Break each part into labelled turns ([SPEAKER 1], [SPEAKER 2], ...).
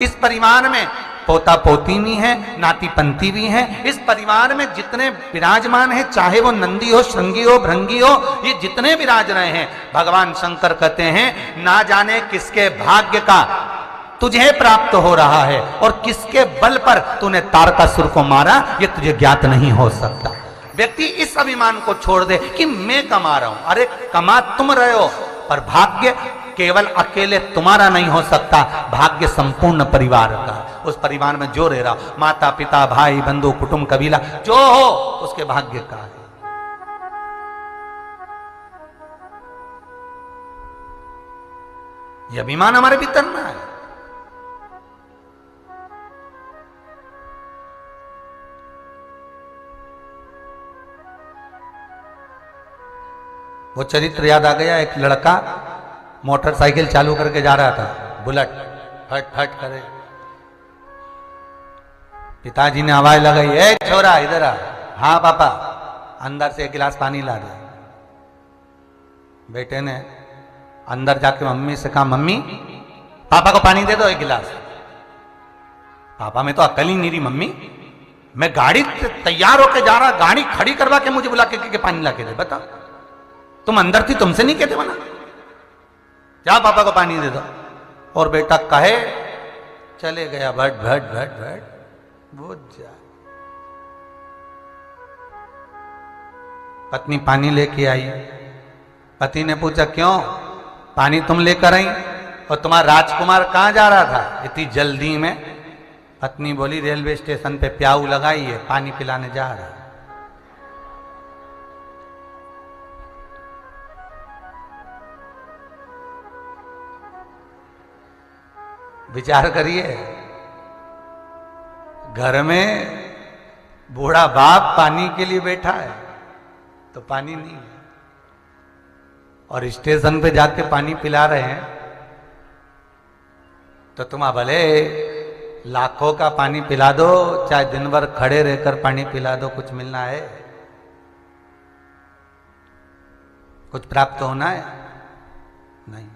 [SPEAKER 1] इस परिवार में पोता पोती भी है, नाती पंती भी है। इस परिवार में जितने विराजमान हैं, चाहे वो नंदी हो, श्रृंगी हो, भृंगी हो, ये जितने विराज रहे हैं, भगवान शंकर कहते हैं ना जाने किसके भाग्य का तुझे प्राप्त हो रहा है और किसके बल पर तूने तारकासुर को मारा, ये तुझे ज्ञात नहीं हो सकता। व्यक्ति इस अभिमान को छोड़ दे कि मैं कमा रहा हूं। अरे कमा तुम रहे हो, पर भाग्य केवल अकेले तुम्हारा नहीं हो सकता, भाग्य संपूर्ण परिवार का। उस परिवार में जो रह रहा, माता पिता भाई बंधु कुटुंब कबीला जो हो, उसके भाग्य का है। यह अभिमान हमारे भीतर ना है। वो चरित्र याद आ गया। एक लड़का मोटरसाइकिल चालू करके जा रहा था, बुलेट फट फट करे। पिताजी ने आवाज लगाई, ए छोरा इधर आ। हाँ पापा। अंदर से एक गिलास पानी ला दे। बेटे ने अंदर जाके मम्मी से कहा, मम्मी पापा को पानी दे दो एक गिलास। पापा में तो अकल ही नहीं रही। मम्मी मैं गाड़ी तैयार होके जा रहा, गाड़ी खड़ी करवा के मुझे बुला के पानी ला के दे। बता तुम अंदर थी, तुमसे नहीं कहते बना, जा पापा को पानी दे दो। और बेटा कहे चले गया, भट भट भट भट बुझ जा। पत्नी पानी लेके आई। पति ने पूछा क्यों पानी तुम लेकर आई और तुम्हारा राजकुमार कहां जा रहा था इतनी जल्दी में? पत्नी बोली रेलवे स्टेशन पे प्याऊ लगाई है, पानी पिलाने जा रहा है। विचार करिए, घर में बूढ़ा बाप पानी के लिए बैठा है तो पानी नहीं है, और स्टेशन पे जाके पानी पिला रहे हैं तो तुम भले लाखों का पानी पिला दो, चाहे दिन भर खड़े रहकर पानी पिला दो, कुछ मिलना है? कुछ प्राप्त होना है? नहीं,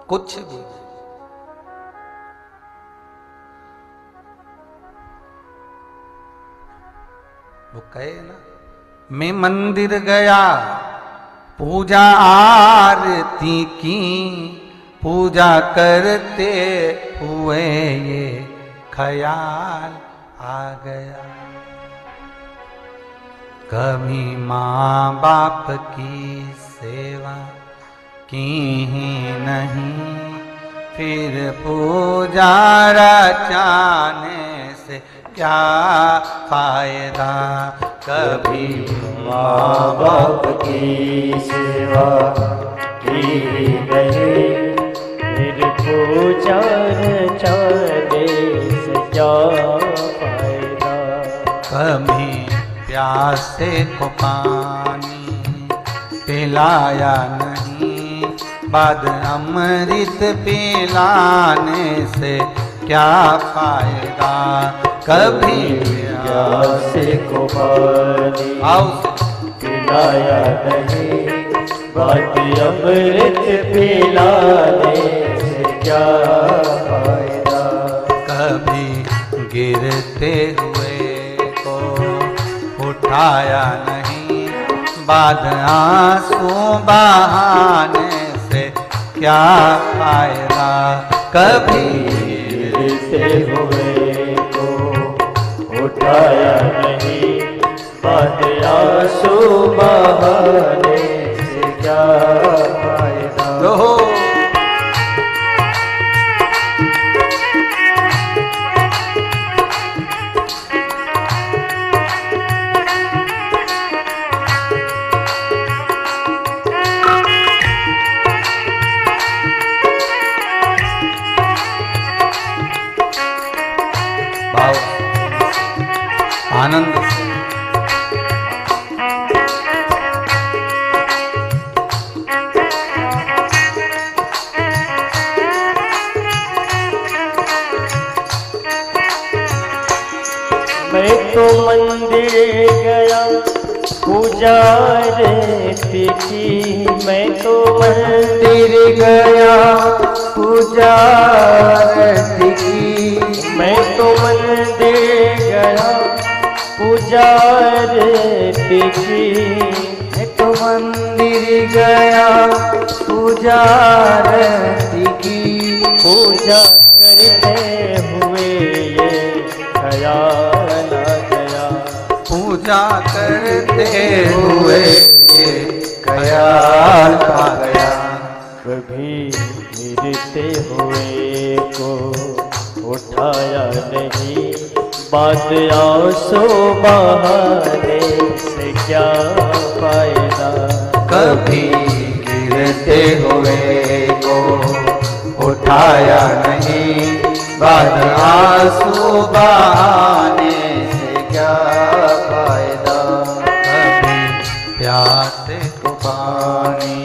[SPEAKER 1] कुछ भी। वो कहे ना, मैं मंदिर गया पूजा आरती की, पूजा करते हुए ये ख्याल आ गया, कभी माँ बाप की सेवा की ही नहीं, फिर पूजा रचाने से क्या फायदा, कभी
[SPEAKER 2] माँ बाप की सेवा की नहीं, फिर पूजा रचाने से क्या फायदा,
[SPEAKER 1] कभी प्यासे को पानी पिलाया नहीं, बाद अमृत पिलाने से क्या फायदा, कभी
[SPEAKER 2] प्यासे को पानी पिलाया नहीं, बाद अमृत पिलाने से क्या फायदा,
[SPEAKER 1] कभी गिरते हुए को उठाया नहीं, बाद आंसू बहाने से क्या फायदा, कभी
[SPEAKER 2] गिरते हुए को उठाया नहीं, बाद आंसू बहाने से क्या फायदा।
[SPEAKER 1] आनंद से
[SPEAKER 2] मैं तो मंदिर गया पूजा आरती की। मैं तो मंदिर गया पूजा आरती की। मैं तो मंदिर गया पूजा आरती की। मैं तो मंदिर गया पूजा आरती की। पूजा करते हुए ये ख्याल आ गया।
[SPEAKER 1] पूजा करते हुए ये ख्याल आ गया।
[SPEAKER 2] कभी गिरते हुए को उठाया नहीं। बात आंसू बहाने से क्या फायदा।
[SPEAKER 1] कभी गिरते हुए को उठाया नहीं। बाद आंसू बहाने से क्या फायदा। कभी प्यासे को पानी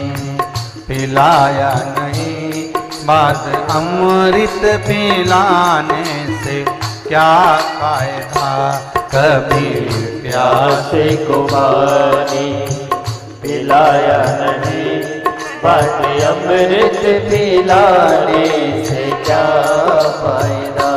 [SPEAKER 1] पिलाया नहीं। बाद अमृत पिलाने से क्या फायदा। कभी
[SPEAKER 2] प्यासे को पानी पिलाया नहीं। बाद अमृत पिलाने से क्या फायदा।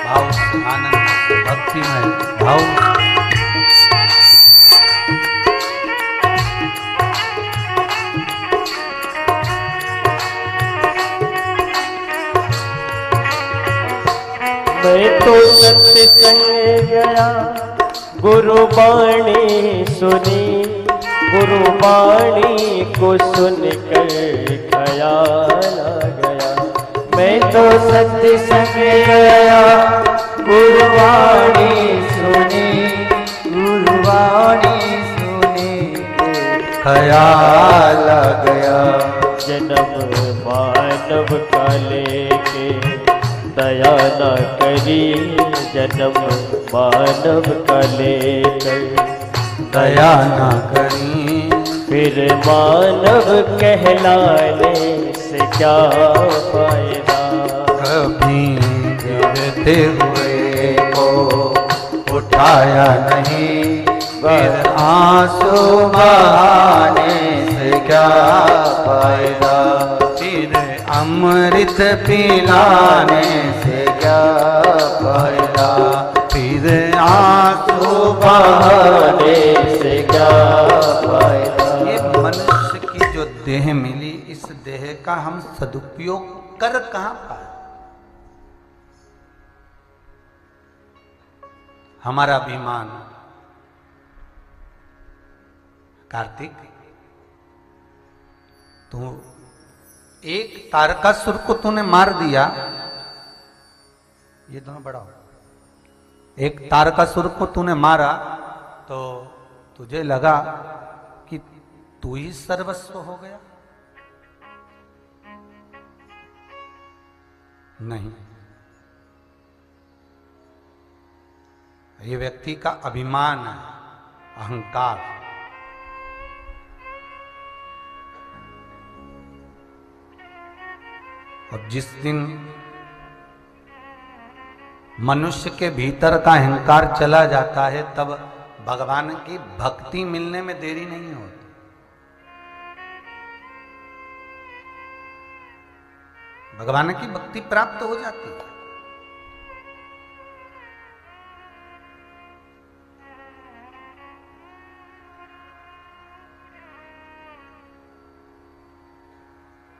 [SPEAKER 1] भाव आनंद भक्ति में भाव।
[SPEAKER 2] मैं तो सत्संग गया गुरुबाणी सुनी। गुरुबाणी को सुनकर ख्याल आ गया। मैं तो सत्संग गया गुरुबाणी सुनी। गुरुबाणी सुनी
[SPEAKER 1] ख्याल आ गया।
[SPEAKER 2] जन्म मानव का लेके दया न करी। जन्म मानव का लेकर
[SPEAKER 1] दया न करी।
[SPEAKER 2] फिर मानव कहलाने से क्या फायदा।
[SPEAKER 1] कभी गिरते हुए को उठाया नहीं। फिर आंसू बहाने से क्या फायदा। फिर अमृत पिलाने से क्या फायदा। फिर आंसू बहाने से क्या फायदा। ये मनुष्य की जो देह मिली, इस देह का हम सदुपयोग कर कहां पाए। हमारा अभिमान। कार्तिक, तू एक तारकासुर को तूने मार दिया। ये दोनों बड़ा हो। एक तारकासुर को तूने मारा तो तुझे लगा कि तू ही सर्वस्व हो गया। नहीं, ये व्यक्ति का अभिमान है, अहंकार। और जिस दिन मनुष्य के भीतर का अहंकार चला जाता है, तब भगवान की भक्ति मिलने में देरी नहीं होती। भगवान की भक्ति प्राप्त हो जाती है।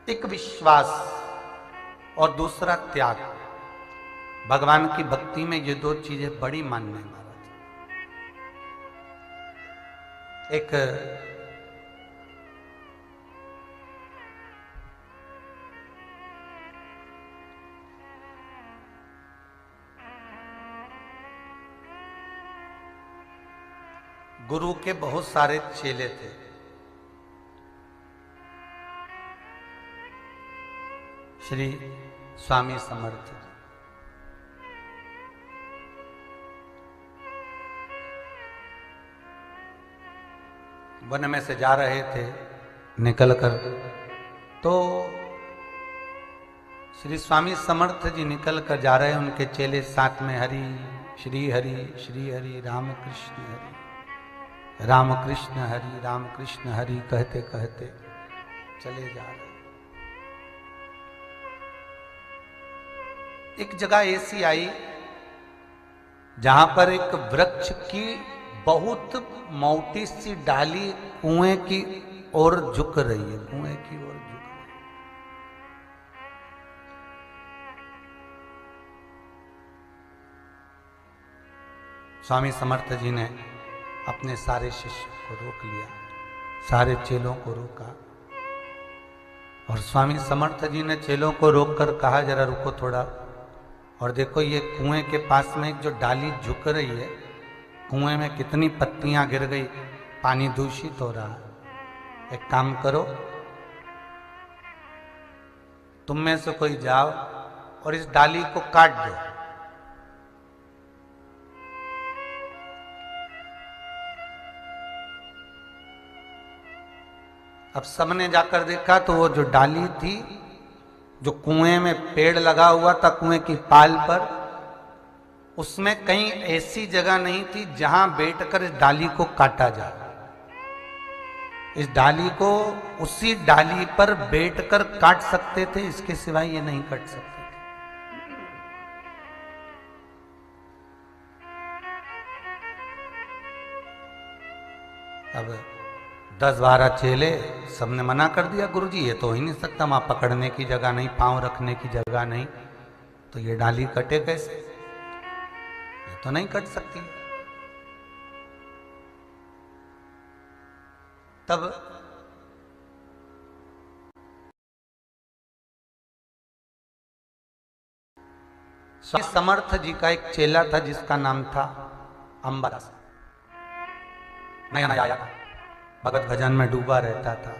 [SPEAKER 1] एक विश्वास और दूसरा त्याग। भगवान की भक्ति में ये दो चीजें बड़ी मान्य है महाराज। एक गुरु के बहुत सारे चेले थे। श्री स्वामी समर्थ जी। वन में से जा रहे थे निकलकर, तो श्री स्वामी समर्थ जी निकल कर जा रहे हैं, उनके चेले साथ में हरि श्री हरि रामकृष्ण हरि रामकृष्ण हरि रामकृष्ण हरि कहते कहते चले जा रहे। एक जगह ऐसी आई जहां पर एक वृक्ष की बहुत मोटी सी डाली कुएं की ओर झुक रही है, कुएं की ओर झुक रही है। स्वामी समर्थ जी ने अपने सारे शिष्यों को रोक लिया, सारे चेलों को रोका और स्वामी समर्थ जी ने चेलों को रोककर कहा, जरा रुको थोड़ा और देखो ये कुएं के पास में एक जो डाली झुक रही है, कुएं में कितनी पत्तियां गिर गई, पानी दूषित हो रहा है। एक काम करो, तुम में से कोई जाओ और इस डाली को काट दो। अब सबने जाकर देखा तो वो जो डाली थी, जो कुएं में पेड़ लगा हुआ था कुएं की पाल पर, उसमें कहीं ऐसी जगह नहीं थी जहां बैठकर इस डाली को काटा जाए। इस डाली को उसी डाली पर बैठकर काट सकते थे, इसके सिवाय ये नहीं काट सकते थे। अब 10-12 चेले सबने मना कर दिया, गुरुजी ये तो हो ही नहीं सकता, वहां पकड़ने की जगह नहीं, पांव रखने की जगह नहीं, तो ये डाली कटे कैसे, ये तो नहीं कट सकती। तब स्वामी समर्थ जी का एक चेला था जिसका नाम था अंबादास। नया नया आया था, भगत भजन में डूबा रहता था,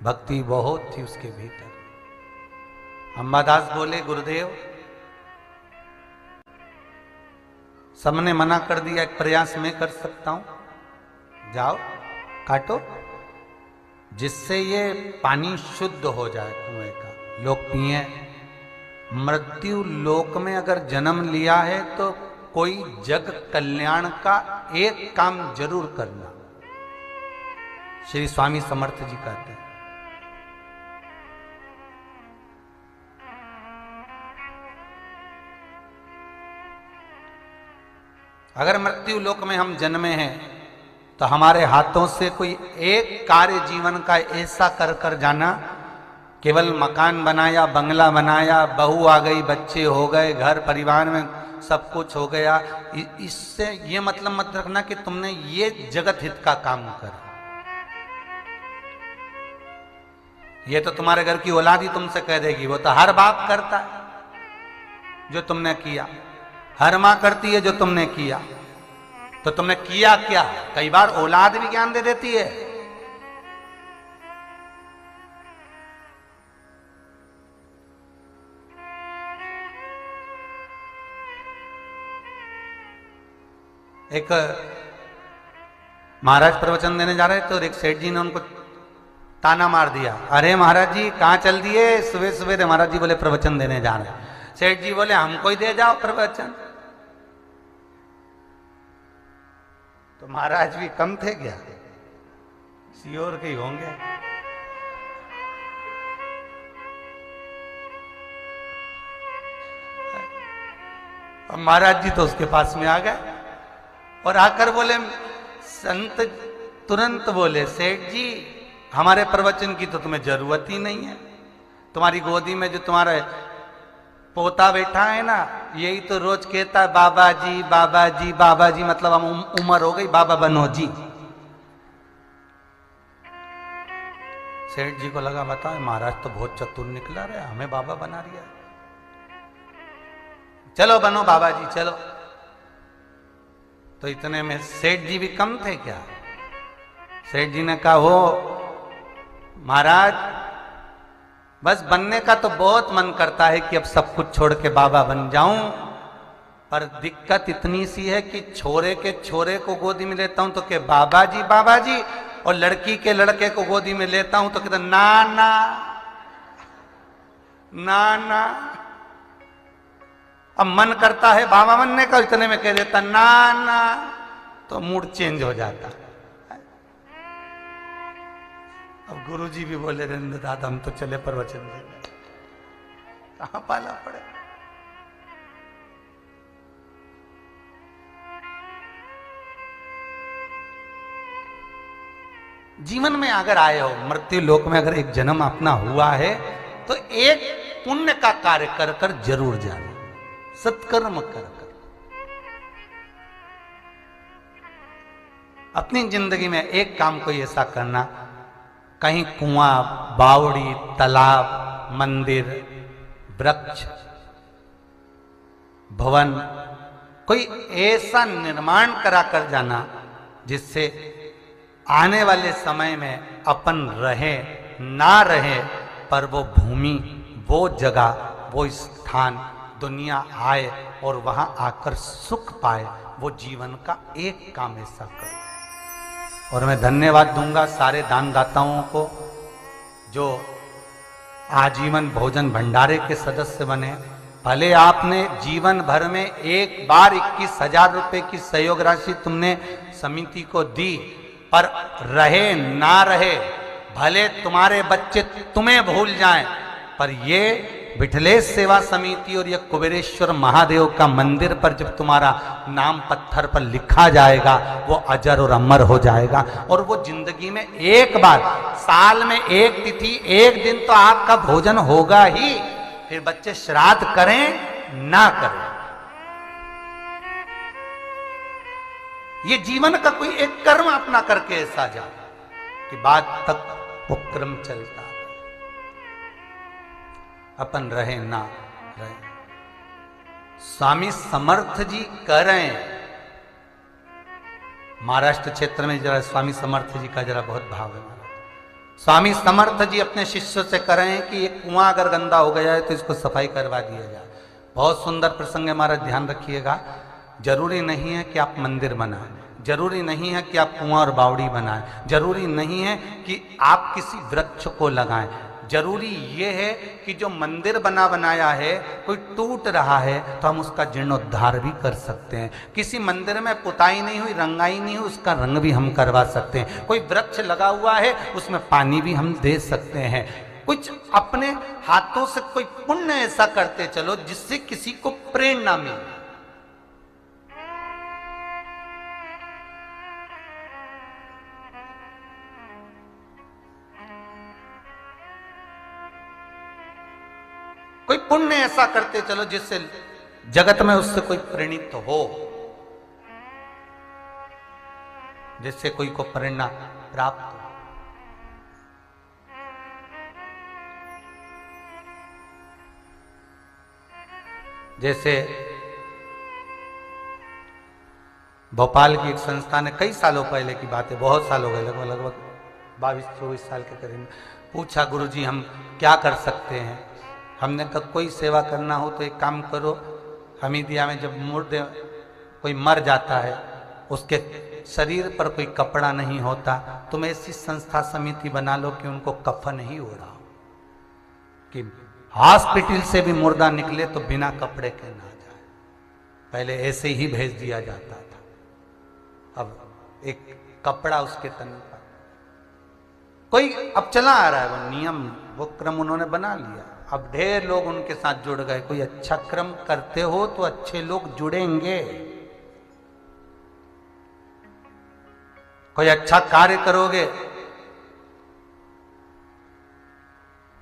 [SPEAKER 1] भक्ति बहुत थी उसके भीतर। अंबादास बोले, गुरुदेव सबने मना कर दिया, एक प्रयास मैं कर सकता हूं, जाओ काटो, जिससे ये पानी शुद्ध हो जाए कुएं का, लोग पिए। मृत्यु लोक में अगर जन्म लिया है तो कोई जग कल्याण का एक काम जरूर करना, श्री स्वामी समर्थ जी कहते हैं। अगर मृत्यु लोक में हम जन्मे हैं तो हमारे हाथों से कोई एक कार्य जीवन का ऐसा कर कर जाना, केवल मकान बनाया, बंगला बनाया, बहू आ गई, बच्चे हो गए, घर परिवार में सब कुछ हो गया, इससे ये मतलब मत रखना कि तुमने ये जगत हित का काम करा। ये तो तुम्हारे घर की औलाद ही तुमसे कह देगी, वो तो हर बाप करता है जो तुमने किया, हर मां करती है जो तुमने किया, तो तुमने किया क्या? कई बार औलाद भी ज्ञान दे देती है। एक महाराज प्रवचन देने जा रहे थे और एक सेठ जी ने उनको ताना मार दिया, अरे महाराज जी कहाँ चल दिए सुबह सुबह? महाराज जी बोले प्रवचन देने जा रहे हैं। सेठ जी बोले हमको ही दे जाओ प्रवचन। तो महाराज भी कम थे क्या, सियोर के ही होंगे। और महाराज जी तो उसके पास में आ गए और आकर बोले, संत तुरंत बोले, सेठ जी हमारे प्रवचन की तो तुम्हें जरूरत ही नहीं है, तुम्हारी गोदी में जो तुम्हारा पोता बैठा है ना, यही तो रोज कहता है बाबा जी बाबा जी बाबा जी, मतलब हम उम्र हो गई, बाबा बनो जी। सेठ जी को लगा, बताओ महाराज तो बहुत चतुर निकला रहा है, हमें बाबा बना रही है, चलो बनो बाबा जी चलो। तो इतने में सेठ जी भी कम थे क्या? सेठ जी ने कहा, हो महाराज बस बनने का तो बहुत मन करता है कि अब सब कुछ छोड़ के बाबा बन जाऊं, पर दिक्कत इतनी सी है कि छोरे के छोरे को गोदी में लेता हूं तो के बाबा जी, और लड़की के लड़के को गोदी में लेता हूं तो कहते ना ना, ना ना, अब मन करता है बाबा बनने का, इतने में कह देता ना ना, तो मूड चेंज हो जाता। अब गुरुजी भी बोले रेंद्र दादा हम तो चले प्रवचन देने, कहां पाला पड़े। जीवन में अगर आए हो, मृत्यु लोक में अगर एक जन्म अपना हुआ है, तो एक पुण्य का कार्य कर कर जरूर जाना, सत्कर्म कर कर। अपनी जिंदगी में एक काम कोई ऐसा करना, कहीं कुआं, बावड़ी, तालाब, मंदिर, वृक्ष, भवन, कोई ऐसा निर्माण करा कर जाना जिससे आने वाले समय में अपन रहे ना रहे, पर वो भूमि, वो जगह, वो स्थान दुनिया आए और वहां आकर सुख पाए, वो जीवन का एक काम ऐसा करो। और मैं धन्यवाद दूंगा सारे दानदाताओं को जो आजीवन भोजन भंडारे के सदस्य बने। भले आपने जीवन भर में एक बार 21,000 रुपए की सहयोग राशि तुमने समिति को दी, पर रहे ना रहे, भले तुम्हारे बच्चे तुम्हें भूल जाएं, पर ये विठलेश सेवा समिति और ये कुबेरेश्वर महादेव का मंदिर पर जब तुम्हारा नाम पत्थर पर लिखा जाएगा, वो अजर और अमर हो जाएगा। और वो जिंदगी में एक बार, साल में एक तिथि, एक दिन तो आपका भोजन होगा ही, फिर बच्चे श्राद्ध करें ना करें, ये जीवन का कोई एक कर्म अपना करके ऐसा जाए कि बाद तक वो क्रम चलता, अपन रहे ना रहे। स्वामी समर्थ जी कह रहे हैं, महाराष्ट्र क्षेत्र में जरा स्वामी समर्थ जी का जरा बहुत भाव है। स्वामी समर्थ जी अपने शिष्यों से कह रहे हैं कि ये कुआं अगर गंदा हो गया है तो इसको सफाई करवा दिया जाए। बहुत सुंदर प्रसंग है, हमारा ध्यान रखिएगा। जरूरी नहीं है कि आप मंदिर बनाएं, जरूरी नहीं है कि आप कुआं और बावड़ी बनाएं, जरूरी नहीं है कि आप किसी वृक्ष को लगाएं। जरूरी ये है कि जो मंदिर बना बनाया है कोई टूट रहा है तो हम उसका जीर्णोद्धार भी कर सकते हैं। किसी मंदिर में पुताई नहीं हुई, रंगाई नहीं हुई, उसका रंग भी हम करवा सकते हैं। कोई वृक्ष लगा हुआ है उसमें पानी भी हम दे सकते हैं। कुछ अपने हाथों से कोई पुण्य ऐसा करते चलो जिससे किसी को प्रेरणा मिले। कोई पुण्य ऐसा करते चलो जिससे जगत में उससे कोई प्रेरित हो, जिससे कोई को प्रेरणा प्राप्त हो। जैसे भोपाल की एक संस्था ने कई सालों पहले की बात है, बहुत साल हो गए, लगभग 22-24 साल के करीब, पूछा गुरुजी हम क्या कर सकते हैं। हमने कहा कोई सेवा करना हो तो एक काम करो, हमीदिया में जब मुर्दे कोई मर जाता है उसके शरीर पर कोई कपड़ा नहीं होता, तुम ऐसी संस्था समिति बना लो कि उनको कफन ही ओढ़ाओ, कि हॉस्पिटल से भी मुर्दा निकले तो बिना कपड़े के ना जाए। पहले ऐसे ही भेज दिया जाता था, अब एक कपड़ा उसके तन पर कोई अब चला आ रहा है, वो नियम वो क्रम उन्होंने बना लिया। अब ढेर लोग उनके साथ जुड़ गए। कोई अच्छा क्रम करते हो तो अच्छे लोग जुड़ेंगे, कोई अच्छा कार्य करोगे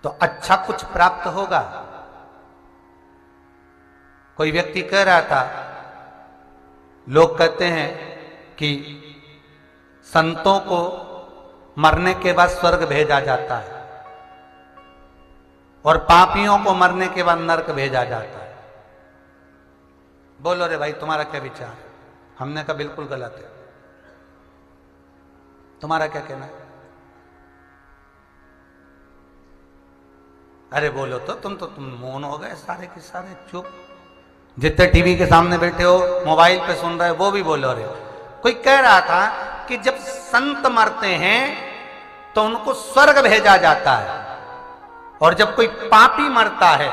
[SPEAKER 1] तो अच्छा कुछ प्राप्त होगा। कोई व्यक्ति कह रहा था, लोग कहते हैं कि संतों को मरने के बाद स्वर्ग भेजा जाता है और पापियों को मरने के बाद नरक भेजा जाता है। बोलो रे भाई तुम्हारा क्या विचार है? हमने कहा बिल्कुल गलत है, तुम्हारा क्या कहना है? अरे बोलो तो तुम मौन हो गए सारे के सारे, चुप। जितने टीवी के सामने बैठे हो, मोबाइल पे सुन रहे हो, वो भी बोलो रे। कोई कह रहा था कि जब संत मरते हैं तो उनको स्वर्ग भेजा जाता है और जब कोई पापी मरता है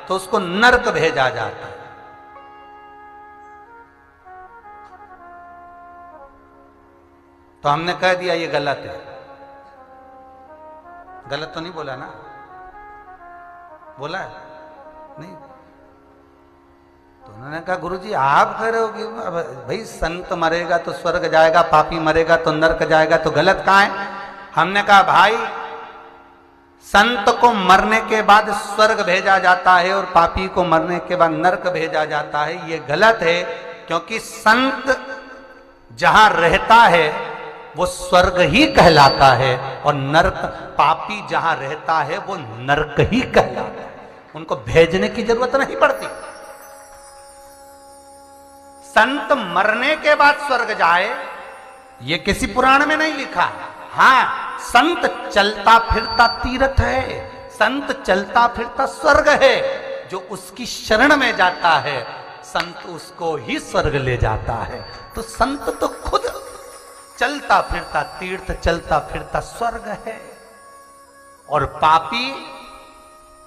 [SPEAKER 1] तो उसको नरक भेजा जाता है। तो हमने कह दिया ये गलत है। गलत तो नहीं बोला ना? बोला है? नहीं। तो उन्होंने कहा गुरुजी आप कह रहे हो कि भाई संत मरेगा तो स्वर्ग जाएगा, पापी मरेगा तो नरक जाएगा, तो गलत कहाँ है? हमने कहा भाई संत को मरने के बाद स्वर्ग भेजा जाता है और पापी को मरने के बाद नरक भेजा जाता है, ये गलत है। क्योंकि संत जहां रहता है वो स्वर्ग ही कहलाता है और नरक, पापी जहां रहता है वो नरक ही कहलाता है। उनको भेजने की जरूरत नहीं पड़ती। संत मरने के बाद स्वर्ग जाए ये किसी पुराण में नहीं लिखा। हाँ, संत चलता फिरता तीर्थ है, संत चलता फिरता स्वर्ग है। जो उसकी शरण में जाता है संत उसको ही स्वर्ग ले जाता है। तो संत तो खुद चलता फिरता तीर्थ, चलता फिरता स्वर्ग है। और पापी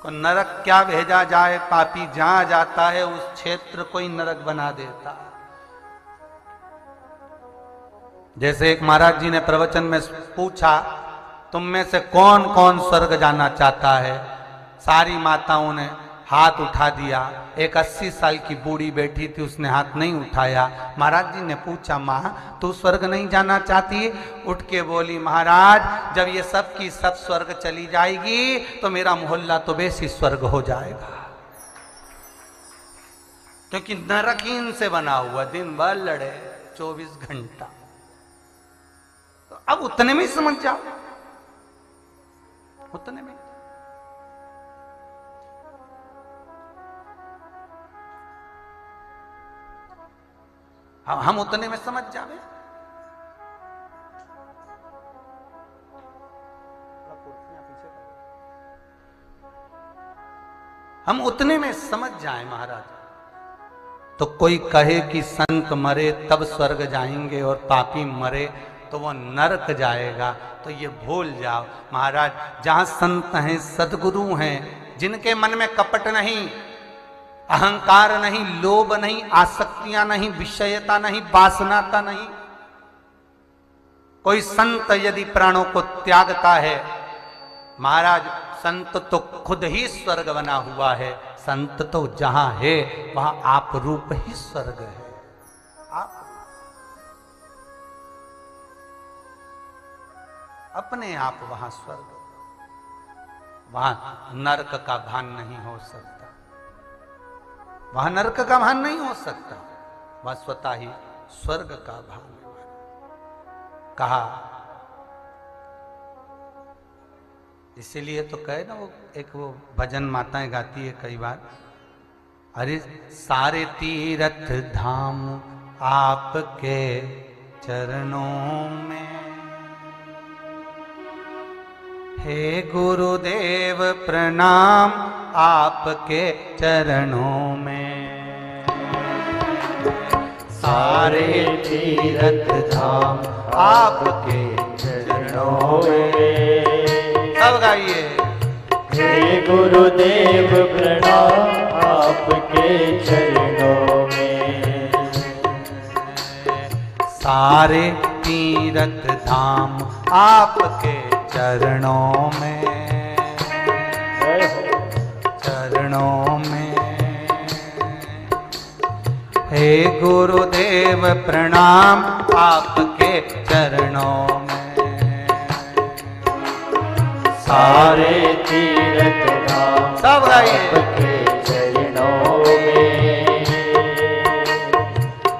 [SPEAKER 1] को नरक क्या भेजा जाए? पापी जहां जाता है उस क्षेत्र को ही नरक बना देता है। जैसे एक महाराज जी ने प्रवचन में पूछा, तुम में से कौन कौन स्वर्ग जाना चाहता है? सारी माताओं ने हाथ उठा दिया। एक 80 साल की बूढ़ी बैठी थी, उसने हाथ नहीं उठाया। महाराज जी ने पूछा, माँ तू स्वर्ग नहीं जाना चाहती? उठ के बोली, महाराज जब ये सब की सब स्वर्ग चली जाएगी तो मेरा मोहल्ला तो बेसी स्वर्ग हो जाएगा। क्योंकि नरक ही इनसे बना हुआ, दिन भर लड़े 24 घंटा। तो अब उतने में ही समझ जाओ, उतने में। हम उतने में समझ जावे। हम उतने में समझ जाए महाराज। तो कोई कहे कि संत मरे तब स्वर्ग जाएंगे और पापी मरे तो वो नरक जाएगा, तो ये भूल जाओ महाराज। जहां संत हैं, सद्गुरु हैं, जिनके मन में कपट नहीं, अहंकार नहीं, लोभ नहीं, आसक्तियां नहीं, विषयता नहीं, वासनाता नहीं। कोई संत यदि प्राणों को त्यागता है महाराज, संत तो खुद ही स्वर्ग बना हुआ है। संत तो जहां है वहां आप रूप ही स्वर्ग है। आप अपने आप वहां स्वर्ग, वहां नरक का भान नहीं हो सकता। वहां नरक का भान नहीं हो सकता, वह स्वतः ही स्वर्ग का भान। कहा इसीलिए तो कहे ना, वो एक वो भजन माताएं गाती है कई बार, अरे सारे तीर्थ धाम आपके चरणों में, हे गुरुदेव प्रणाम आपके चरणों में। सारे तीर्थ धाम आपके चरणों में। सब गाइए,
[SPEAKER 2] हे गुरुदेव प्रणाम आपके चरणों में।
[SPEAKER 1] सारे तीर्थ धाम आपके चरणों में, चरणों में। हे गुरुदेव प्रणाम आपके चरणों में।
[SPEAKER 2] सारे तीर्थ धाम
[SPEAKER 1] सब गाइए,
[SPEAKER 2] आपके चरणों में।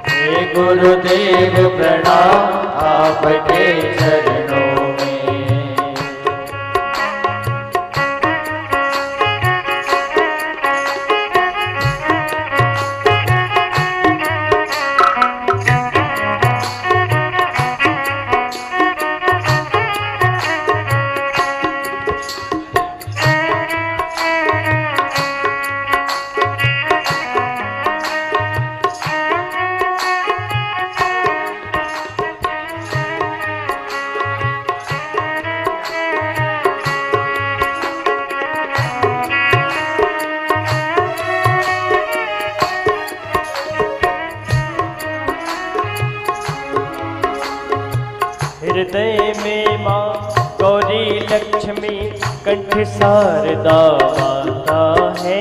[SPEAKER 2] हे गुरुदेव प्रणाम आपके चरणों में। हृदय में माँ गौरी लक्ष्मी कंठ शारदा माता है।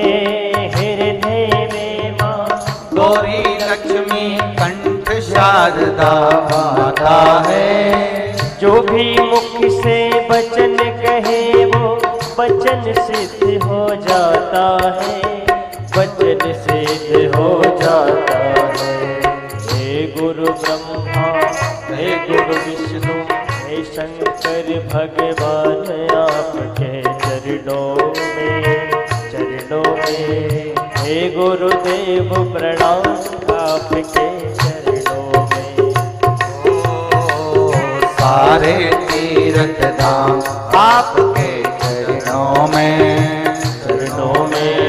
[SPEAKER 2] हृदय में माँ
[SPEAKER 1] गौरी लक्ष्मी कंठ शारदा माता है।
[SPEAKER 2] जो भी मुख से वचन कहे वो वचन सिद्ध हो जाता है, वचन सिद्ध हो जाता है। हे गुरु ब्रह्मा, हे गुरु विष्णु, हे शंकर भगवान, आपके चरणों में हे गुरुदेव प्रणाम, आपके चरणों में।
[SPEAKER 1] सारे तीर्थ धाम आपके चरणों में,
[SPEAKER 2] चरणों में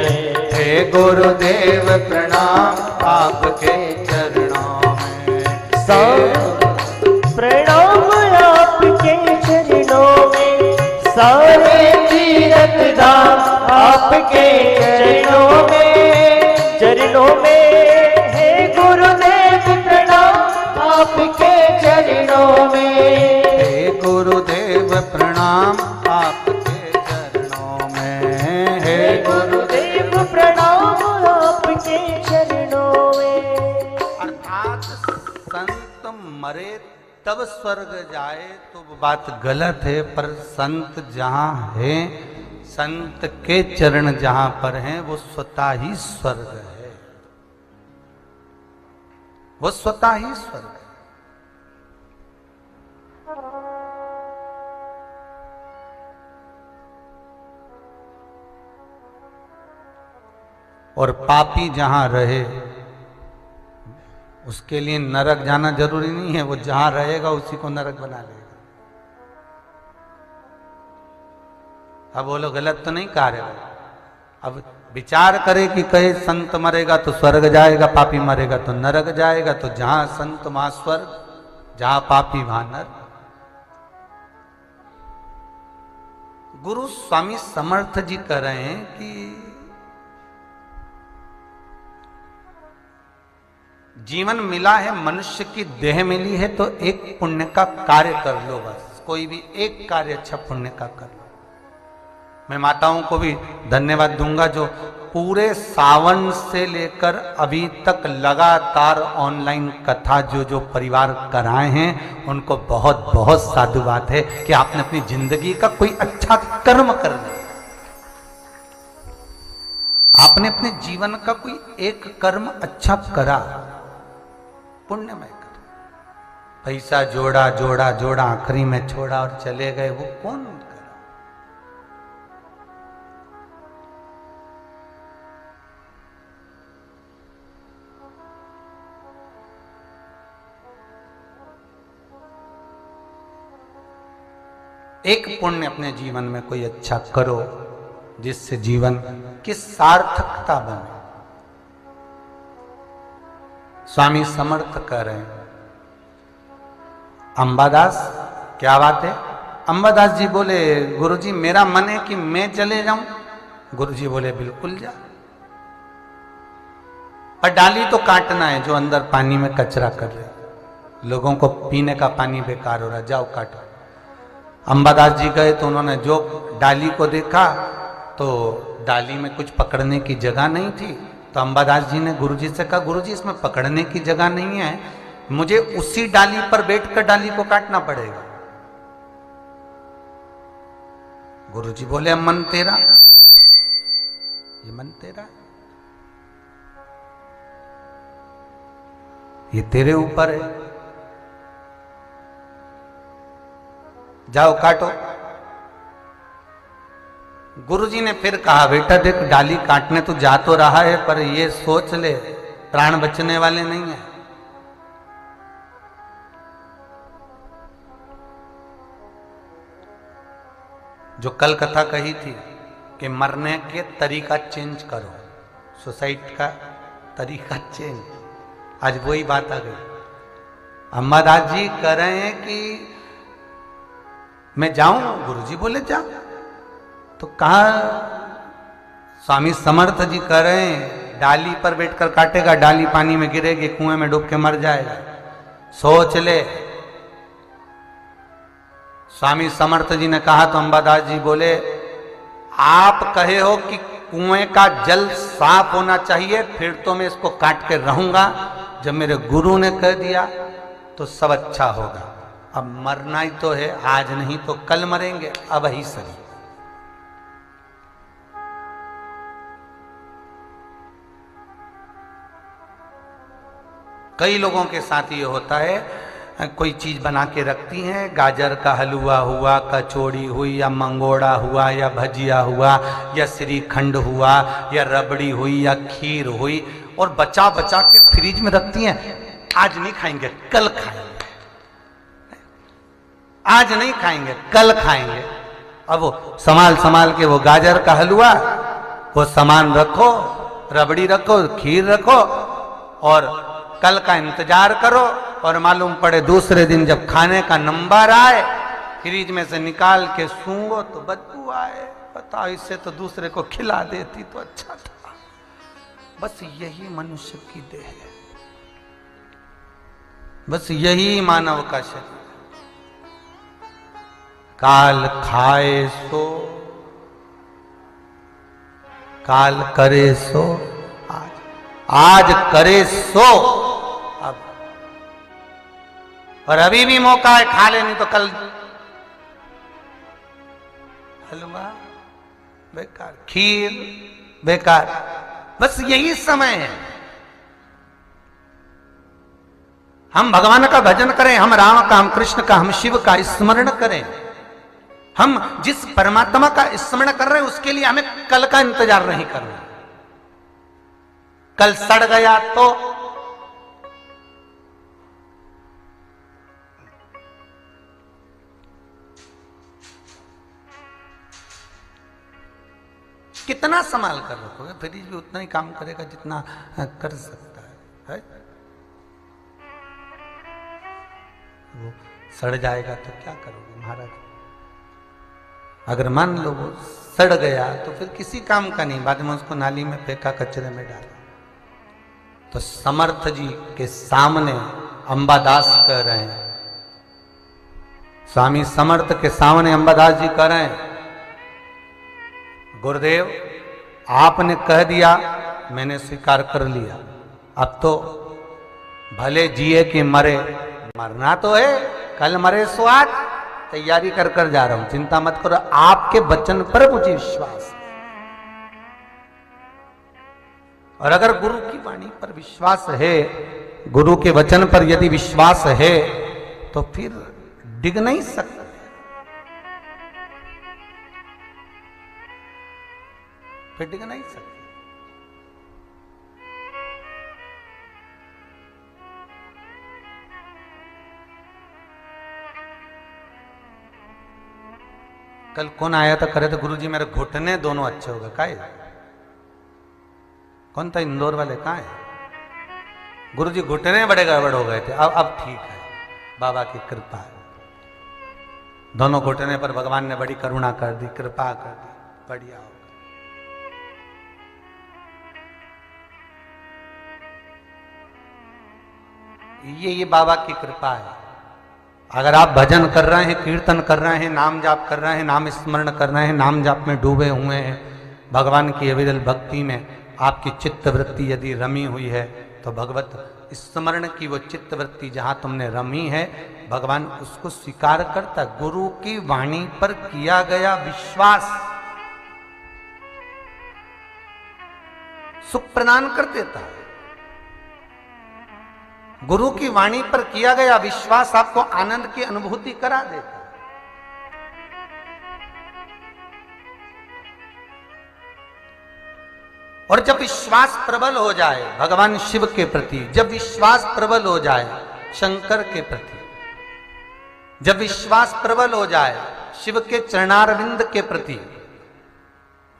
[SPEAKER 1] हे गुरुदेव प्रणाम आपके चरणों में।
[SPEAKER 2] प्रणाम आपके चरणों में, सारे तीर्थ धाम आपके चरणों में हे गुरुदेव प्रणाम आपके चरणों में।
[SPEAKER 1] हे गुरुदेव प्रणाम आपके चरणों में, हे
[SPEAKER 2] गुरुदेव प्रणाम आपके चरणों में।
[SPEAKER 1] अर्थात संत मरे तब स्वर्ग जाए तो वो बात गलत है, पर संत जहाँ है, संत के चरण जहाँ पर हैं वो स्वतः ही स्वर्ग है, वो स्वतः ही स्वर्ग है। और पापी जहां रहे उसके लिए नरक जाना जरूरी नहीं है, वो जहां रहेगा उसी को नरक बना लेगा। अब बोलो गलत तो नहीं कह रहे। अब विचार करे कि कहे संत मरेगा तो स्वर्ग जाएगा, पापी मरेगा तो नरक जाएगा, तो जहां संत वहां स्वर्ग, जहां पापी वहां नरक। गुरु स्वामी समर्थ जी कह रहे हैं कि जीवन मिला है, मनुष्य की देह मिली है, तो एक पुण्य का कार्य कर लो बस, कोई भी एक कार्य अच्छा पुण्य का कर लो। मैं माताओं को भी धन्यवाद दूंगा जो पूरे सावन से लेकर अभी तक लगातार ऑनलाइन कथा जो परिवार कराए हैं, उनको बहुत बहुत साधुवाद है कि आपने अपनी जिंदगी का कोई अच्छा कर्म कर लिया। आपने अपने जीवन का कोई एक कर्म अच्छा करा, पुण्यमय कर। पैसा जोड़ा जोड़ा जोड़ा आखिरी में छोड़ा और चले गए, वो कौन करा? एक पुण्य अपने जीवन में कोई अच्छा करो जिससे जीवन की सार्थकता बने। स्वामी समर्थ कह रहे हैं। अंबादास, क्या बात है? अंबादास जी बोले, गुरुजी मेरा मन है कि मैं चले जाऊं। गुरुजी बोले बिल्कुल जा, पर डाली तो काटना है जो अंदर पानी में कचरा कर रहे, लोगों को पीने का पानी बेकार हो रहा, जाओ काटो। अंबादास जी गए तो उन्होंने जो डाली को देखा तो डाली में कुछ पकड़ने की जगह नहीं थी, तो अंबादास जी ने गुरुजी से कहा, गुरुजी इसमें पकड़ने की जगह नहीं है, मुझे उसी डाली पर बैठकर डाली को काटना पड़ेगा। गुरुजी बोले मन तेरा, ये मन तेरा, ये तेरे ऊपर है, जाओ काटो। गुरुजी ने फिर कहा, बेटा देख डाली काटने तो जा तो रहा है, पर ये सोच ले प्राण बचने वाले नहीं है। जो कल कथा कही थी कि मरने के तरीका चेंज करो, सुसाइड का तरीका चेंज, आज वही बात आ गई। अंबादास जी कह रहे हैं कि मैं जाऊं, गुरुजी बोले जा, तो कहा स्वामी समर्थ जी कह रहे हैं डाली पर बैठकर काटेगा, डाली पानी में गिरेगी, कुएं में डूब के मर जाएगा। सोच ले, स्वामी समर्थ जी ने कहा तो अंबादास जी बोले, आप कहे हो कि कुएं का जल साफ होना चाहिए, फिर तो मैं इसको काट के रहूंगा। जब मेरे गुरु ने कह दिया तो सब अच्छा होगा। अब मरना ही तो है, आज नहीं तो कल मरेंगे, अब ही सही। कई लोगों के साथ ये होता है, कोई चीज बना के रखती हैं, गाजर का हलवा हुआ, कचौड़ी हुई, या मंगोड़ा हुआ, या भजिया हुआ, या श्रीखंड हुआ, या रबड़ी हुई, या खीर हुई, और बचा बचा के फ्रिज में रखती हैं। आज नहीं खाएंगे, कल खाएंगे, आज नहीं खाएंगे, कल खाएंगे। अब वो संभाल संभाल के वो गाजर का हलवा, वो सामान रखो, रबड़ी रखो, खीर रखो, और कल का इंतजार करो। और मालूम पड़े दूसरे दिन जब खाने का नंबर आए, फ्रिज में से निकाल के सूंघो तो बदबू आए। बताओ, इससे तो दूसरे को खिला देती तो अच्छा था। बस यही मनुष्य की देह है, बस यही मानव का शरीर। काल खाए सो, काल करे सो, आज करे सो। अब और अभी भी मौका है, खा ले, नहीं तो कल हलवा बेकार, खीर बेकार। बस यही समय है। हम भगवान का भजन करें, हम राम का, हम कृष्ण का, हम शिव का स्मरण करें। हम जिस परमात्मा का स्मरण कर रहे हैं उसके लिए हमें कल का इंतजार नहीं करना। कल सड़ गया तो कितना संभाल कर रखोगे? फ्रिज भी उतना ही काम करेगा जितना कर सकता है? वो सड़ जाएगा तो क्या करोगे महाराज? अगर मान लो वो सड़ गया तो फिर किसी काम का नहीं, बाद में उसको नाली में फेंका, कचरे में डाला। तो समर्थ जी के सामने अंबादास कह रहे हैं, स्वामी समर्थ के सामने अंबादास जी कह रहे हैं, गुरुदेव आपने कह दिया, मैंने स्वीकार कर लिया। अब तो भले जिए कि मरे, मरना तो है, कल मरे सो आज। तैयारी कर कर जा रहा हूं, चिंता मत करो, आपके वचन पर मुझे विश्वास है। और अगर गुरु की वाणी पर विश्वास है, गुरु के वचन पर यदि विश्वास है, तो फिर डिग नहीं सकते। फिर डिग नहीं सकते। कल कौन आया था, करे तो गुरुजी मेरे घुटने दोनों अच्छे हो गए। का कौन था? इंदौर वाले। कहाँ है गुरुजी? घुटने बड़े गड़बड़ हो गए थे, अब ठीक है, बाबा की कृपा है। दोनों घुटने पर भगवान ने बड़ी करुणा कर दी, कृपा कर दी, बढ़िया हो गया। ये बाबा की कृपा है। अगर आप भजन कर रहे हैं, कीर्तन कर रहे हैं, नाम जाप कर रहे हैं, नाम स्मरण कर रहे हैं, नाम जाप में डूबे हुए हैं, भगवान की अविरल भक्ति में आपकी चित्त वृत्ति यदि रमी हुई है, तो भगवत स्मरण की वो चित्त वृत्ति जहां तुमने रमी है, भगवान उसको स्वीकार करता। गुरु की वाणी पर किया गया विश्वास सुख प्रदान कर देता है। गुरु की वाणी पर किया गया विश्वास आपको आनंद की अनुभूति करा देता है। और जब विश्वास प्रबल हो जाए भगवान शिव के प्रति, जब विश्वास प्रबल हो जाए शंकर के प्रति, जब विश्वास प्रबल हो जाए शिव के चरणारविंद के प्रति,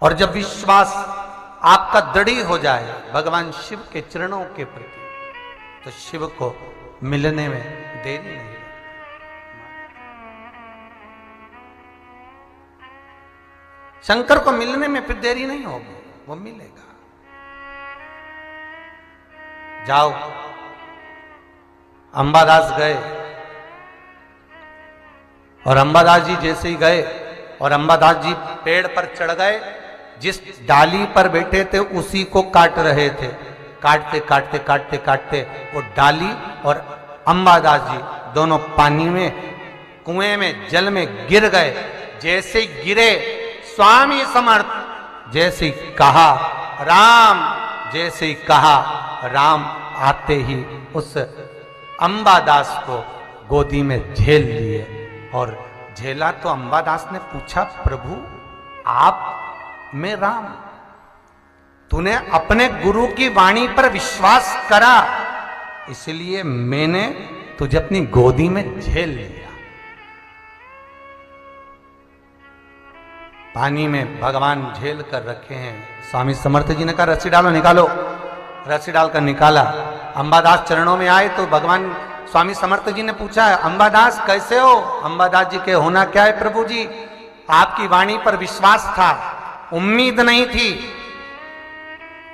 [SPEAKER 1] और जब विश्वास आपका दृढ़ हो जाए भगवान शिव के चरणों के प्रति, तो शिव को मिलने में देरी नहीं। शंकर को मिलने में फिर देरी नहीं होगी, वो मिलेगा। जाओ, अंबादास गए और अंबादास जी जैसे ही गए और अंबादास जी पेड़ पर चढ़ गए, जिस डाली पर बैठे थे उसी को काट रहे थे। काटते काटते काटते काटते वो डाली और अंबादास जी दोनों पानी में, कुएं में, जल में गिर गए। जैसे ही गिरे, स्वामी समर्थ जैसे ही कहा राम, जैसे ही कहा राम, आते ही उस अंबादास को गोदी में झेल लिए। और झेला तो अंबादास ने पूछा, प्रभु आप में राम, तूने अपने गुरु की वाणी पर विश्वास करा, इसलिए मैंने तुझे अपनी गोदी में झेल लिया। पानी में भगवान झेल कर रखे हैं। स्वामी समर्थ जी ने कहा रस्सी डालो, निकालो। रस्सी डालकर निकाला। अंबादास चरणों में आए तो भगवान स्वामी समर्थ जी ने पूछा, अंबादास कैसे हो? अंबादास जी के होना क्या है प्रभु जी, आपकी वाणी पर विश्वास था, उम्मीद नहीं थी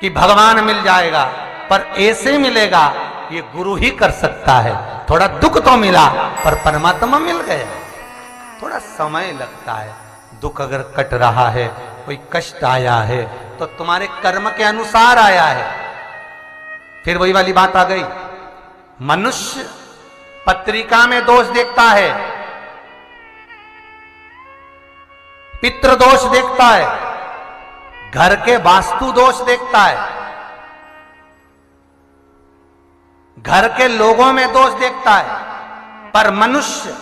[SPEAKER 1] कि भगवान मिल जाएगा, पर ऐसे मिलेगा ये गुरु ही कर सकता है। थोड़ा दुख तो मिला पर परमात्मा मिल गया। थोड़ा समय लगता है। दुख अगर कट रहा है, कोई कष्ट आया है तो तुम्हारे कर्म के अनुसार आया है। फिर वही वाली बात आ गई, मनुष्य पत्रिका में दोष देखता है, पितृ दोष देखता है, घर के वास्तु दोष देखता है, घर के लोगों में दोष देखता है, पर मनुष्य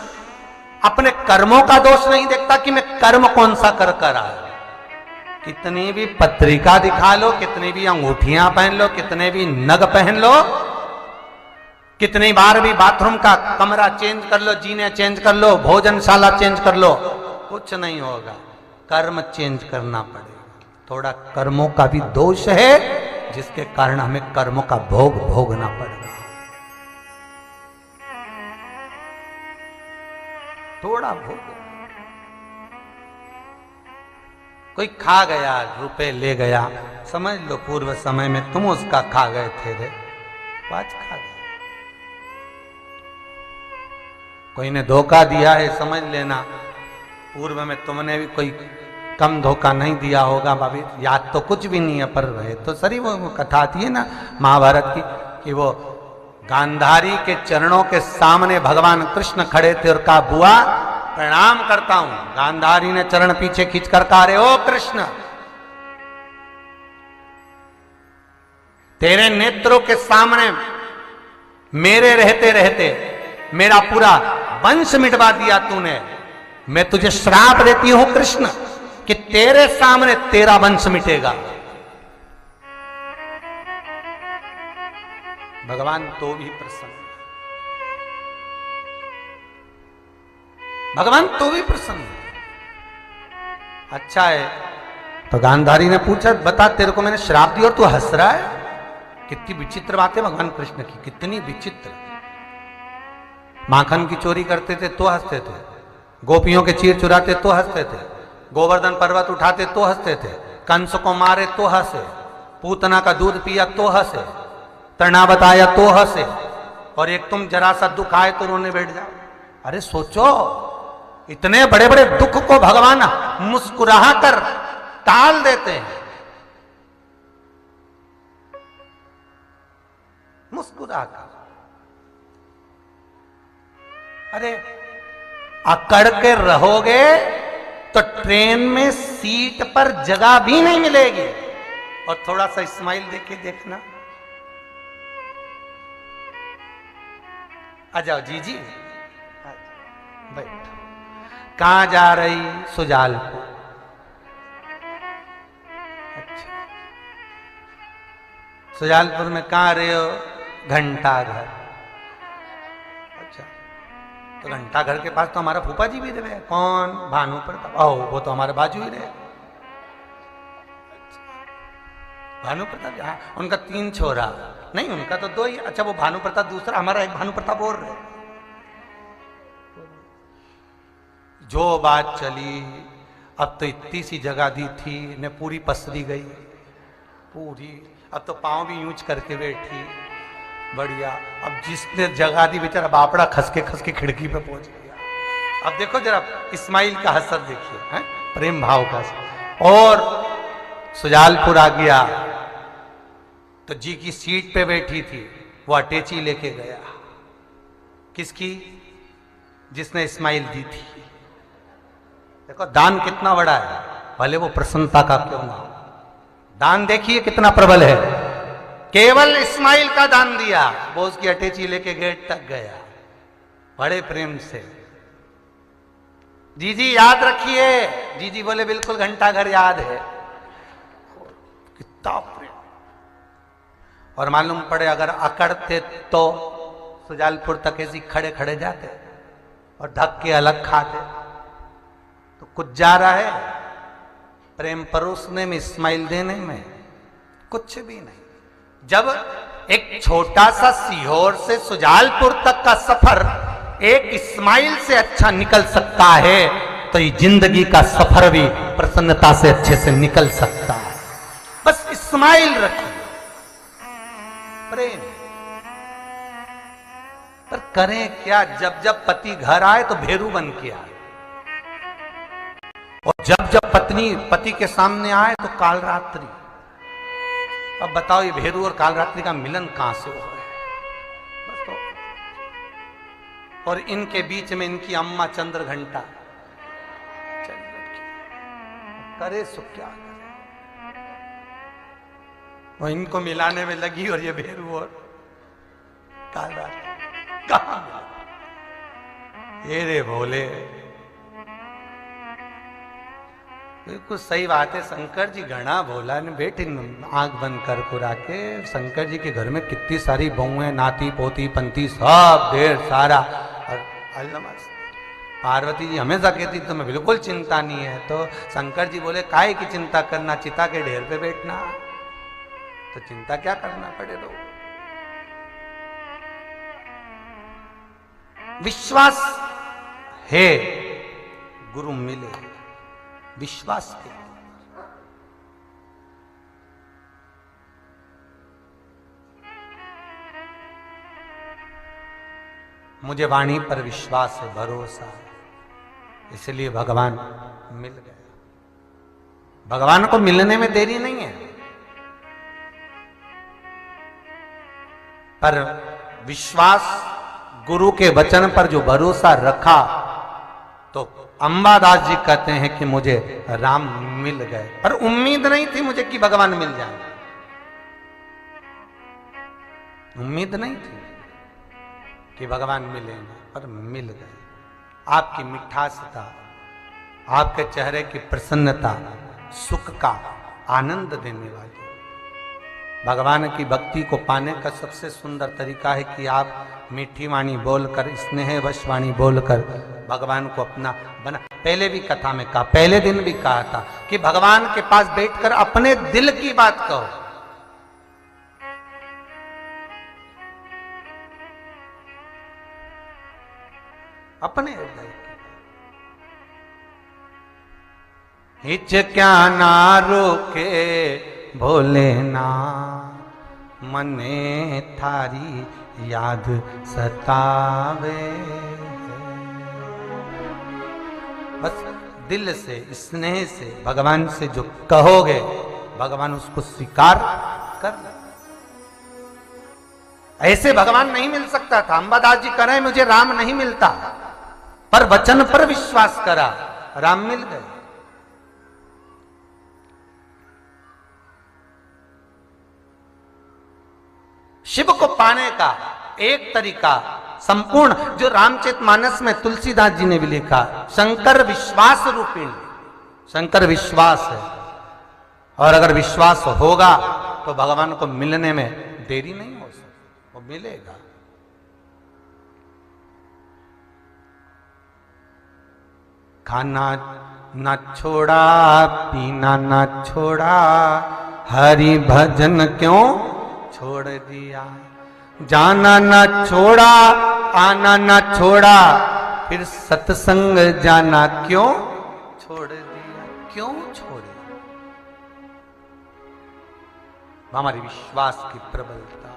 [SPEAKER 1] अपने कर्मों का दोष नहीं देखता कि मैं कर्म कौन सा कर कर आया। कितनी भी पत्रिका दिखा लो, कितनी भी अंगूठियां पहन लो, कितने भी नग पहन लो, कितनी बार भी बाथरूम का कमरा चेंज कर लो, जीने चेंज कर लो, भोजनशाला चेंज कर लो, कुछ नहीं होगा। कर्म चेंज करना पड़ेगा। थोड़ा कर्मों का भी दोष है जिसके कारण हमें कर्मों का भोग भोगना पड़ेगा। थोड़ा भोग। कोई खा गया, रुपए ले गया, समझ लो पूर्व समय में तुम उसका खा गए थे रे, आज खा गए। कोई ने धोखा दिया है, समझ लेना पूर्व में तुमने भी कोई कम धोखा नहीं दिया होगा। भाभी याद तो कुछ भी नहीं है, पर है तो सही। वो कथा आती है ना महाभारत की, कि वो गांधारी के चरणों के सामने भगवान कृष्ण खड़े थे और कहा, बुआ प्रणाम करता हूं। गांधारी ने चरण पीछे खींचकर कहा, रे ओ कृष्ण, तेरे नेत्रों के सामने मेरे रहते रहते मेरा पूरा वंश मिटवा दिया तूने। मैं तुझे श्राप देती हूं कृष्ण कि तेरे सामने तेरा वंश मिटेगा। भगवान तो भी प्रसन्न, भगवान तो भी प्रसन्न। अच्छा है। तो गांधारी ने पूछा, बता तेरे को मैंने श्राप दिया और तू हंस रहा है? कितनी विचित्र बात है भगवान कृष्ण की, कितनी विचित्र। माखन की चोरी करते थे तो हंसते थे, गोपियों के चीर चुराते तो हंसते थे, गोवर्धन पर्वत उठाते तो हंसते थे, कंस को मारे तो हंसे, पूतना का दूध पिया तो हंसे, तना बताया तो हंसे, और एक तुम जरा सा दुख आए तो रोने बैठ जाओ। अरे सोचो, इतने बड़े बड़े दुख को भगवान मुस्कुरा कर टाल देते हैं। मुस्कुरा कर। अरे अकड़ के रहोगे तो ट्रेन में सीट पर जगह भी नहीं मिलेगी। और थोड़ा सा स्माइल देके देखना। आ जाओ जीजी, बैठ। कहां जा रही? सुजालपुर। अच्छा, सुजालपुर में कहां रहे हो? घंटाघर। अच्छा, तो घंटाघर के पास तो हमारा फूफा जी भी रहे। कौन? भानु प्रताप। ओ, वो तो हमारे बाजू ही रहे। भानु प्रताप, हाँ, उनका 3 छोरा। नहीं, उनका तो 2 ही। अच्छा, वो भानु प्रताप दूसरा, हमारा एक भानु प्रताप और रहे। जो बात चली, अब तो इतनी सी जगह दी थी ने पूरी पसरी गई पूरी। अब तो पांव भी यूंच करके बैठी, बढ़िया। अब जिसने जगह दी बेचारा बापड़ा खस के खिड़की पे पहुंच गया। अब देखो जरा इस्माइल का हसर देखिए, हैं? प्रेम भाव का असर। और सुजालपुर आ गया तो जी की सीट पे बैठी थी, वो अटैची लेके गया। किसकी? जिसने इस्माइल दी थी। देखो दान कितना बड़ा है, भले वो प्रसन्नता का क्यों ना हो। दान देखिए कितना प्रबल है। केवल इस्माइल का दान दिया, वो उसकी अटैची लेके गेट तक गया बड़े प्रेम से। जीजी याद रखिए। जीजी बोले बिल्कुल घंटा घर याद है। कितना प्रेम। और मालूम पड़े अगर अकड़ते तो सुजालपुर तक ऐसी खड़े खड़े जाते और धक्के अलग खाते। तो कुछ जा रहा है प्रेम परोसने में, इस्माइल देने में, कुछ भी नहीं। जब एक छोटा सा सीहोर से सुजालपुर तक का सफर एक इस्माइल से अच्छा निकल सकता है, तो ये जिंदगी का सफर भी प्रसन्नता से अच्छे से निकल सकता है। बस इस्माइल रखिए, प्रेम। पर करें क्या? जब जब पति घर आए तो भेरू बन के आए, और जब जब पत्नी पति के सामने आए तो कालरात्रि। अब बताओ ये भेरू और कालरात्रि का मिलन कहां से हुआ है? बस तो। और इनके बीच में इनकी अम्मा चंद्र घंटा करे सो क्या करे, वो इनको मिलाने में लगी और ये भेरू और कालरात्रि कहां मिला? ये रे भोले, बिल्कुल सही बात है। शंकर जी घना भोला ने बेटे आंख बंद कर कुरा के। शंकर जी के घर में कितनी सारी बहुएं, नाती पोती पंती सब ढेर सारा। और पार्वती जी हमेशा कहती तुम्हें बिल्कुल चिंता नहीं है। तो शंकर जी बोले काहे की चिंता करना, चिता के ढेर पे बैठना, तो चिंता क्या करना पड़े। लोग विश्वास है गुरु मिले, विश्वास के। मुझे वाणी पर विश्वास है, भरोसा, इसलिए भगवान मिल गया। भगवान को मिलने में देरी नहीं है, पर विश्वास गुरु के वचन पर जो भरोसा रखा, तो अंबादास जी कहते हैं कि मुझे राम मिल गए। पर उम्मीद नहीं थी मुझे कि भगवान मिल जाए, उम्मीद नहीं थी कि भगवान मिलेंगे, पर मिल गए। आपकी मिठासता, आपके चेहरे की प्रसन्नता, सुख का आनंद देने वाली। भगवान की भक्ति को पाने का सबसे सुंदर तरीका है कि आप मीठी वाणी बोलकर, स्नेहवश वाणी बोलकर भगवान को अपना बना। पहले भी कथा में कहा, पहले दिन भी कहा था कि भगवान के पास बैठकर अपने दिल की बात कहो। अपने हृदय की। हिच क्या ना रोके भोले ना, मने थारी याद सतावे। बस दिल से, स्नेह से भगवान से जो कहोगे, भगवान उसको स्वीकार कर। ऐसे भगवान नहीं मिल सकता था। अंबादास जी कह रहे हैं मुझे राम नहीं मिलता, पर वचन पर विश्वास करा, राम मिल गए। शिव को पाने का एक तरीका संपूर्ण, जो रामचरितमानस में तुलसीदास जी ने भी लिखा, शंकर विश्वास रूपिणी। शंकर विश्वास है, और अगर विश्वास होगा तो भगवान को मिलने में देरी नहीं हो सकती, वो मिलेगा। खाना न छोड़ा, पीना न छोड़ा, हरि भजन क्यों छोड़ दिया। जाना न छोड़ा, आना न छोड़ा, फिर सत्संग जाना क्यों छोड़ दिया। क्यों छोड़े? हमारी विश्वास की प्रबलता।